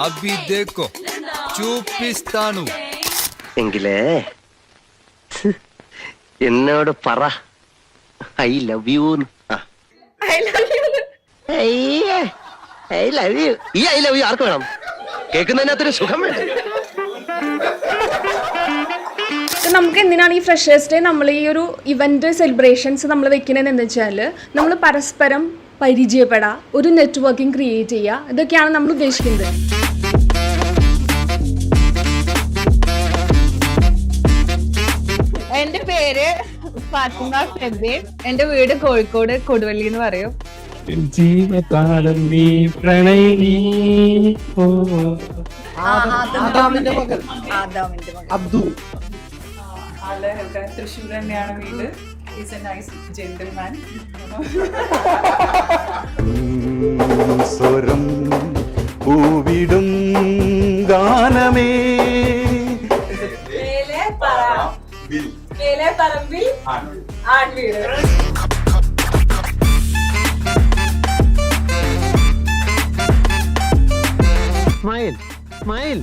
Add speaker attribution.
Speaker 1: अभी देखो चूपिस्तानु
Speaker 2: എങ്കിലേ എന്നോട് പറ I love you I love you ഈ ഐ ലവ് യു ആർക്ക് വേണം കേൾക്കുന്നതിനകത്തൊരു സുഖം വേണം.
Speaker 3: നമുക്ക് എന്തിനാണ് ഈ ഫ്രഷേഴ്സ് ഡേ നമ്മൾ ഈ ഒരു ഇവന്റ് സെലിബ്രേഷൻസ് നമ്മൾ വെക്കുന്നത് എന്ന് വെച്ചാൽ നമ്മൾ പരസ്പരം പരിചയപ്പെടാം, ഒരു നെറ്റ്വർക്കിംഗ് ക്രിയേറ്റ് ചെയ്യുക, ഇതൊക്കെയാണ് നമ്മൾ ഉദ്ദേശിക്കുന്നത്.
Speaker 4: എന്റെ പേര് ഫാത്തിമ ഫെബീൻ. എന്റെ വീട് കോഴിക്കോട് കൊടുവള്ളി എന്ന് പറയും.
Speaker 5: ജീവകാലം നീ പ്രണയിനി
Speaker 4: അബ്ദു. ആള് തൃശ്ശൂർ തന്നെയാണ് വീട്. Is a nice gentleman.
Speaker 5: സ്വരം പൂവിടും ഗാനമേ
Speaker 4: പറമ്പിൽ ആൺവീട്.
Speaker 2: Smile smile